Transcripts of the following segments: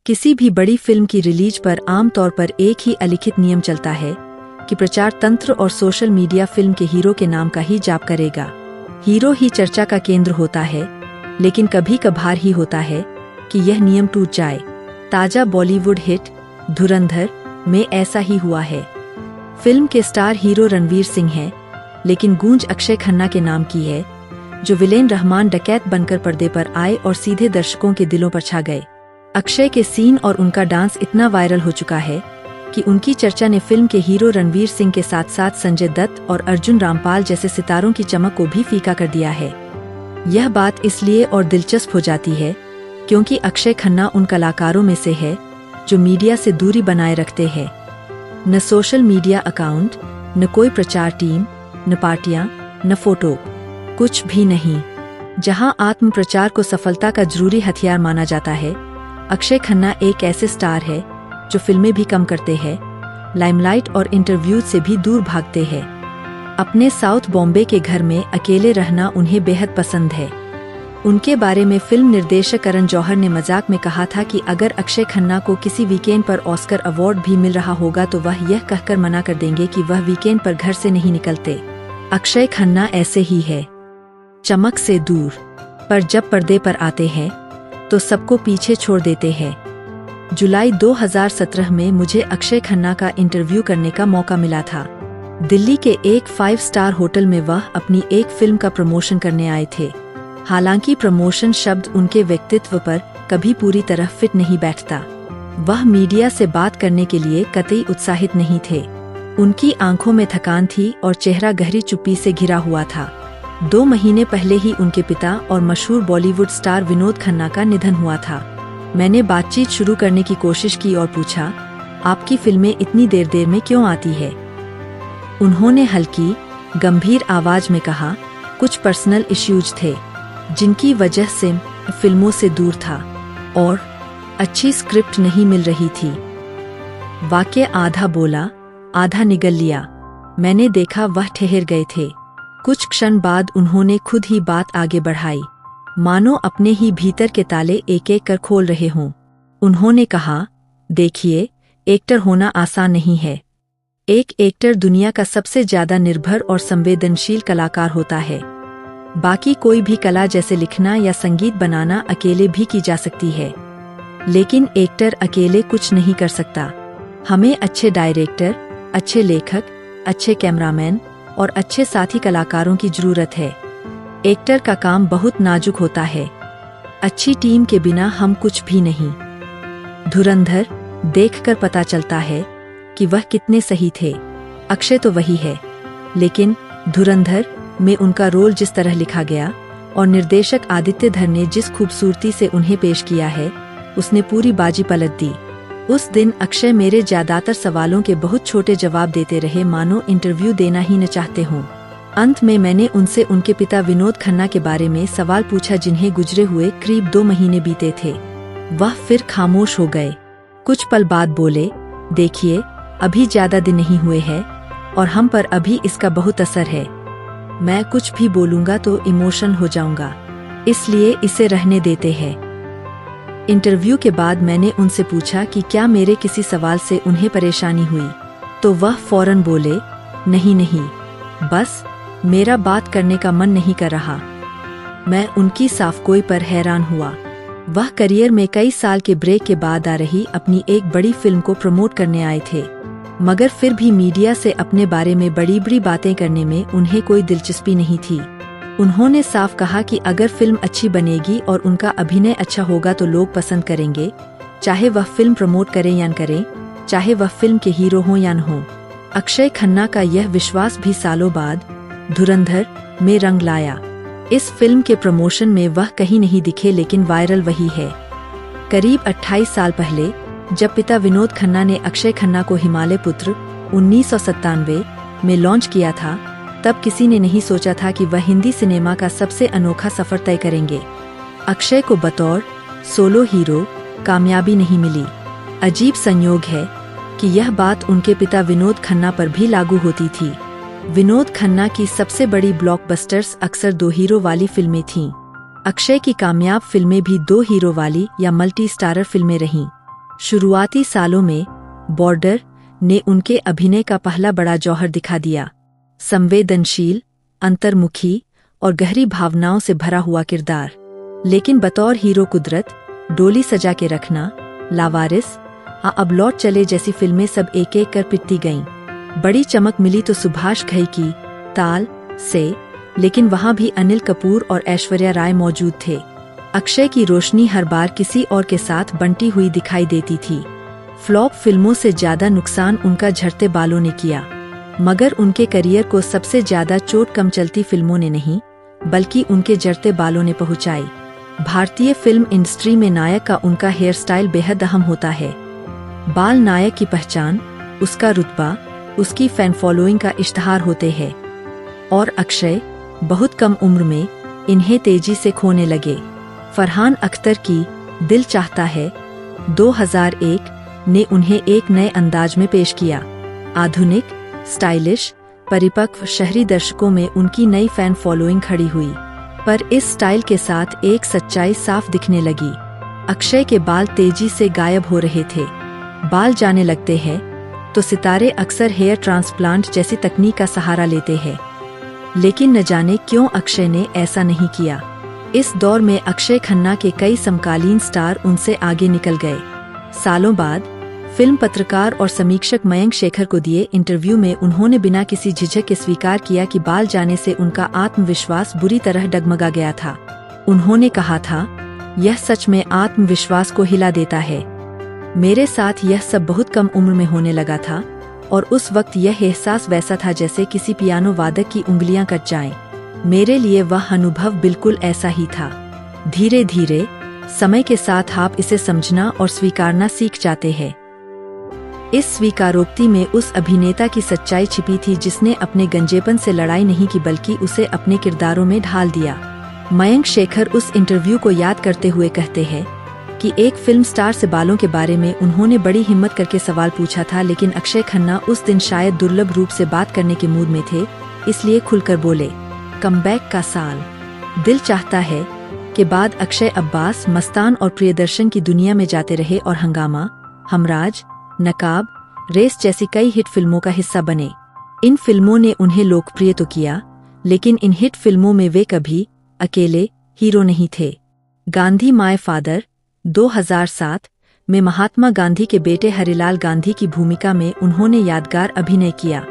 किसी भी बड़ी फिल्म की रिलीज पर आमतौर पर एक ही अलिखित नियम चलता है कि प्रचार तंत्र और सोशल मीडिया फिल्म के हीरो के नाम का ही जाप करेगा। हीरो ही चर्चा का केंद्र होता है, लेकिन कभी कभार ही होता है कि यह नियम टूट जाए। ताजा बॉलीवुड हिट धुरंधर में ऐसा ही हुआ है। फिल्म के स्टार हीरो रणवीर सिंह हैं, लेकिन गूंज अक्षय खन्ना के नाम की है, जो विलेन रहमान डकैत बनकर पर्दे पर आए और सीधे दर्शकों के दिलों पर छा गए। अक्षय के सीन और उनका डांस इतना वायरल हो चुका है कि उनकी चर्चा ने फिल्म के हीरो रणवीर सिंह के साथ साथ संजय दत्त और अर्जुन रामपाल जैसे सितारों की चमक को भी फीका कर दिया है। यह बात इसलिए और दिलचस्प हो जाती है क्योंकि अक्षय खन्ना उन कलाकारों में से है जो मीडिया से दूरी बनाए रखते हैं। न सोशल मीडिया अकाउंट, न कोई प्रचार टीम, न पार्टियां, न फोटो, कुछ भी नहीं। जहां आत्म प्रचार को सफलता का जरूरी हथियार माना जाता है, अक्षय खन्ना एक ऐसे स्टार है जो फिल्में भी कम करते हैं, लाइमलाइट और इंटरव्यूज से भी दूर भागते हैं। अपने साउथ बॉम्बे के घर में अकेले रहना उन्हें बेहद पसंद है। उनके बारे में फिल्म निर्देशक करण जौहर ने मजाक में कहा था कि अगर अक्षय खन्ना को किसी वीकेंड पर ऑस्कर अवार्ड भी मिल रहा होगा तो वह यह कहकर मना कर देंगे कि वह वीकेंड पर घर से नहीं निकलते। अक्षय खन्ना ऐसे ही है, चमक से दूर, पर जब पर्दे पर आते हैं तो सबको पीछे छोड़ देते हैं। जुलाई 2017 में मुझे अक्षय खन्ना का इंटरव्यू करने का मौका मिला था। दिल्ली के एक 5 स्टार होटल में वह अपनी एक फिल्म का प्रमोशन करने आए थे। हालांकि प्रमोशन शब्द उनके व्यक्तित्व पर कभी पूरी तरह फिट नहीं बैठता। वह मीडिया से बात करने के लिए कतई उत्साहित नहीं थे। उनकी आंखों में थकान थी और चेहरा गहरी चुप्पी से घिरा हुआ था। 2 महीने पहले ही उनके पिता और मशहूर बॉलीवुड स्टार विनोद खन्ना का निधन हुआ था। मैंने बातचीत शुरू करने की कोशिश की और पूछा, आपकी फिल्में इतनी देर में क्यों आती है? उन्होंने हल्की गंभीर आवाज में कहा, कुछ पर्सनल इश्यूज थे जिनकी वजह से फिल्मों से दूर था और अच्छी स्क्रिप्ट नहीं मिल रही थी। वाक्य आधा बोला, आधा निगल लिया। मैंने देखा वह ठहर गए थे। कुछ क्षण बाद उन्होंने खुद ही बात आगे बढ़ाई, मानो अपने ही भीतर के ताले एक एक कर खोल रहे हों। उन्होंने कहा, देखिए, एक्टर होना आसान नहीं है। एक एक्टर दुनिया का सबसे ज्यादा निर्भर और संवेदनशील कलाकार होता है। बाकी कोई भी कला जैसे लिखना या संगीत बनाना अकेले भी की जा सकती है, लेकिन एक्टर अकेले कुछ नहीं कर सकता। हमें अच्छे डायरेक्टर, अच्छे लेखक, अच्छे कैमरामैन और अच्छे साथी कलाकारों की जरूरत है। एक्टर का काम बहुत नाजुक होता है। अच्छी टीम के बिना हम कुछ भी नहीं। धुरंधर देखकर पता चलता है कि वह कितने सही थे। अक्षय तो वही है, लेकिन धुरंधर में उनका रोल जिस तरह लिखा गया और निर्देशक आदित्य धर ने जिस खूबसूरती से उन्हें पेश किया है, उसने पूरी बाजी पलट दी। उस दिन अक्षय मेरे ज्यादातर सवालों के बहुत छोटे जवाब देते रहे, मानो इंटरव्यू देना ही न चाहते हों। अंत में मैंने उनसे उनके पिता विनोद खन्ना के बारे में सवाल पूछा, जिन्हें गुजरे हुए करीब 2 महीने बीते थे। वह फिर खामोश हो गए। कुछ पल बाद बोले, देखिए, अभी ज्यादा दिन नहीं हुए हैं और हम पर अभी इसका बहुत असर है। मैं कुछ भी बोलूंगा तो इमोशनल हो जाऊंगा, इसलिए इसे रहने देते हैं। इंटरव्यू के बाद मैंने उनसे पूछा कि क्या मेरे किसी सवाल से उन्हें परेशानी हुई, तो वह फौरन बोले, नहीं नहीं, बस मेरा बात करने का मन नहीं कर रहा। मैं उनकी साफगोई पर हैरान हुआ। वह करियर में कई साल के ब्रेक के बाद आ रही अपनी एक बड़ी फिल्म को प्रमोट करने आए थे, मगर फिर भी मीडिया से अपने बारे में बड़ी बड़ी बातें करने में उन्हें कोई दिलचस्पी नहीं थी। उन्होंने साफ कहा कि अगर फिल्म अच्छी बनेगी और उनका अभिनय अच्छा होगा तो लोग पसंद करेंगे, चाहे वह फिल्म प्रमोट करें या न करें, चाहे वह फिल्म के हीरो हों या न हों। अक्षय खन्ना का यह विश्वास भी सालों बाद धुरंधर में रंग लाया। इस फिल्म के प्रमोशन में वह कहीं नहीं दिखे, लेकिन वायरल वही है। करीब 28 साल पहले जब पिता विनोद खन्ना ने अक्षय खन्ना को हिमालय पुत्र 1997 में लॉन्च किया था, तब किसी ने नहीं सोचा था कि वह हिंदी सिनेमा का सबसे अनोखा सफर तय करेंगे। अक्षय को बतौर सोलो हीरो कामयाबी नहीं मिली। अजीब संयोग है कि यह बात उनके पिता विनोद खन्ना पर भी लागू होती थी। विनोद खन्ना की सबसे बड़ी ब्लॉकबस्टर्स अक्सर 2 हीरो वाली फिल्में थीं। अक्षय की कामयाब फिल्में भी 2 हीरो वाली या मल्टी स्टारर फिल्में रहीं। शुरुआती सालों में बॉर्डर ने उनके अभिनय का पहला बड़ा जौहर दिखा दिया। संवेदनशील, अंतर्मुखी और गहरी भावनाओं से भरा हुआ किरदार। लेकिन बतौर हीरो कुदरत, डोली सजा के रखना, लावारिस, अब लौट चले जैसी फिल्में सब एक एक कर पिटती गईं। बड़ी चमक मिली तो सुभाष घई की ताल से, लेकिन वहां भी अनिल कपूर और ऐश्वर्या राय मौजूद थे। अक्षय की रोशनी हर बार किसी और के साथ बंटी हुई दिखाई देती थी। फ्लॉप फिल्मों से ज्यादा नुकसान उनका झड़ते बालों ने किया, मगर उनके करियर को सबसे ज्यादा चोट कम चलती फिल्मों ने नहीं, बल्कि उनके जड़ते बालों ने पहुंचाई। भारतीय फिल्म इंडस्ट्री में नायक का उनका हेयर स्टाइल बेहद अहम होता है। बाल नायक की पहचान, उसका रुतबा, उसकी फैन फॉलोइंग का इश्तहार होते हैं। और अक्षय बहुत कम उम्र में इन्हें तेजी से खोने लगे। फरहान अख्तर की दिल चाहता है 2001 ने उन्हें एक नए अंदाज में पेश किया। आधुनिक, स्टाइलिश, परिपक्व शहरी दर्शकों में उनकी नई फैन फॉलोइंग खड़ी हुई। पर इस स्टाइल के साथ एक सच्चाई साफ दिखने लगी। अक्षय के बाल तेजी से गायब हो रहे थे। बाल जाने लगते हैं तो सितारे अक्सर हेयर ट्रांसप्लांट जैसी तकनीक का सहारा लेते हैं। लेकिन न जाने क्यों अक्षय ने ऐसा नहीं किया। इस दौर में अक्षय खन्ना के कई समकालीन स्टार उनसे आगे निकल गए। सालों बाद फिल्म पत्रकार और समीक्षक मयंक शेखर को दिए इंटरव्यू में उन्होंने बिना किसी झिझक के स्वीकार किया कि बाल जाने से उनका आत्मविश्वास बुरी तरह डगमगा गया था। उन्होंने कहा था, यह सच में आत्मविश्वास को हिला देता है। मेरे साथ यह सब बहुत कम उम्र में होने लगा था और उस वक्त यह एहसास वैसा था जैसे किसी पियानो वादक की उंगलियां कट जाएं। मेरे लिए वह अनुभव बिल्कुल ऐसा ही था। धीरे धीरे समय के साथ आप इसे समझना और स्वीकारना सीख जाते हैं। इस स्वीकारोक्ति में उस अभिनेता की सच्चाई छिपी थी जिसने अपने गंजेपन से लड़ाई नहीं की बल्कि उसे अपने किरदारों में ढाल दिया। मयंक शेखर उस इंटरव्यू को याद करते हुए कहते हैं कि एक फिल्म स्टार से बालों के बारे में उन्होंने बड़ी हिम्मत करके सवाल पूछा था, लेकिन अक्षय खन्ना उस दिन शायद दुर्लभ रूप से बात करने के मूड में थे, इसलिए खुलकर बोले। कमबैक का साल दिल चाहता है के बाद अक्षय अब्बास, मस्तान और प्रियदर्शन की दुनिया में जाते रहे और हंगामा, हमराज, नकाब, रेस जैसी कई हिट फिल्मों का हिस्सा बने। इन फिल्मों ने उन्हें लोकप्रिय तो किया, लेकिन इन हिट फिल्मों में वे कभी अकेले हीरो नहीं थे। गांधी माय फादर 2007 में महात्मा गांधी के बेटे हरिलाल गांधी की भूमिका में उन्होंने यादगार अभिनय किया।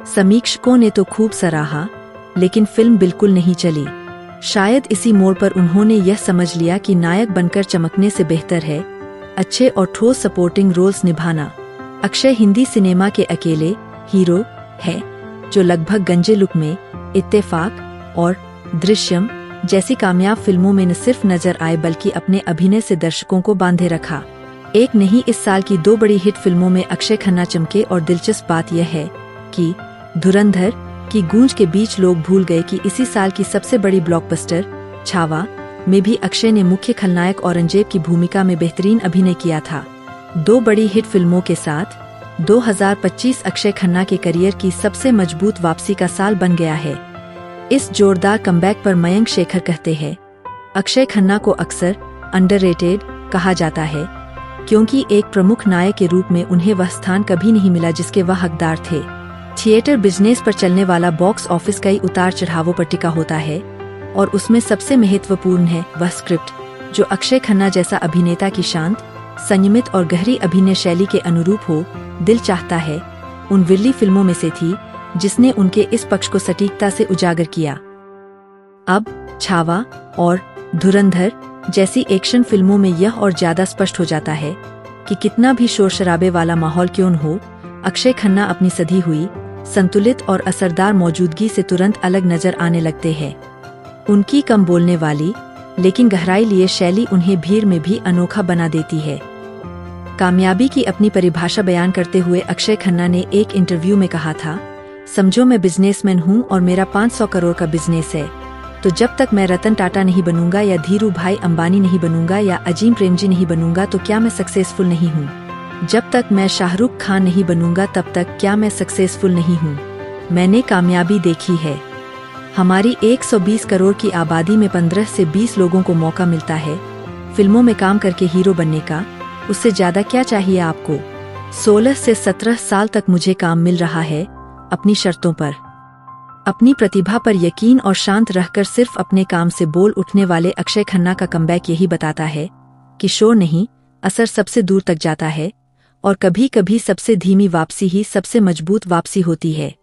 समीक्षकों ने तो खूब सराहा, लेकिन फिल्म बिल्कुल नहीं चली। शायद इसी मोड़ पर उन्होंने यह समझ लिया कि नायक बनकर चमकने से बेहतर है अच्छे और ठोस सपोर्टिंग रोल्स निभाना। अक्षय हिंदी सिनेमा के अकेले हीरो है जो लगभग गंजे लुक में इत्तेफाक और दृश्यम जैसी कामयाब फिल्मों में न सिर्फ नजर आए बल्कि अपने अभिनय से दर्शकों को बांधे रखा। एक नहीं, इस साल की 2 बड़ी हिट फिल्मों में अक्षय खन्ना चमके और दिलचस्प बात यह है कि धुरंधर की गूंज के बीच लोग भूल गए कि इसी साल की सबसे बड़ी ब्लॉकबस्टर छावा में भी अक्षय ने मुख्य खलनायक औरंगजेब की भूमिका में बेहतरीन अभिनय किया था। 2 बड़ी हिट फिल्मों के साथ 2025 अक्षय खन्ना के करियर की सबसे मजबूत वापसी का साल बन गया है। इस जोरदार कमबैक पर मयंक शेखर कहते हैं, अक्षय खन्ना को अक्सर अंडररेटेड कहा जाता है क्योंकि एक प्रमुख नायक के रूप में उन्हें वह स्थान कभी नहीं मिला जिसके वह हकदार थे। थिएटर बिजनेस पर चलने वाला बॉक्स ऑफिस कई उतार चढ़ावों पर टिका होता है और उसमें सबसे महत्वपूर्ण है वह स्क्रिप्ट जो अक्षय खन्ना जैसा अभिनेता की शांत, संयमित और गहरी अभिनय शैली के अनुरूप हो। दिल चाहता है उन विरली फिल्मों में से थी जिसने उनके इस पक्ष को सटीकता से उजागर किया। अब छावा और धुरंधर जैसी एक्शन फिल्मों में यह और ज्यादा स्पष्ट हो जाता है कि कितना भी शोर शराबे वाला माहौल क्यों न हो, अक्षय खन्ना अपनी सधी हुई, संतुलित और असरदार मौजूदगी से तुरंत अलग नजर आने लगते हैं। उनकी कम बोलने वाली लेकिन गहराई लिए शैली उन्हें भीड़ में भी अनोखा बना देती है। कामयाबी की अपनी परिभाषा बयान करते हुए अक्षय खन्ना ने एक इंटरव्यू में कहा था, समझो मैं बिजनेसमैन हूँ और मेरा 500 करोड़ का बिजनेस है, तो जब तक मैं रतन टाटा नहीं बनूंगा या धीरू भाई अंबानी नहीं बनूंगा या अजीम प्रेमजी नहीं बनूंगा तो क्या मैं सक्सेसफुल नहीं हूँ। जब तक मैं शाहरुख खान नहीं बनूंगा तब तक क्या मैं सक्सेसफुल नहीं हूँ। मैंने कामयाबी देखी है। हमारी 120 करोड़ की आबादी में 15 से 20 लोगों को मौका मिलता है फिल्मों में काम करके हीरो बनने का, उससे ज्यादा क्या चाहिए आपको? 16 से 17 साल तक मुझे काम मिल रहा है, अपनी शर्तों पर, अपनी प्रतिभा पर यकीन और शांत रहकर सिर्फ अपने काम से बोल उठने वाले अक्षय खन्ना का कमबैक यही बताता है कि शो नहीं, असर सबसे दूर तक जाता है और कभी कभी सबसे धीमी वापसी ही सबसे मजबूत वापसी होती है।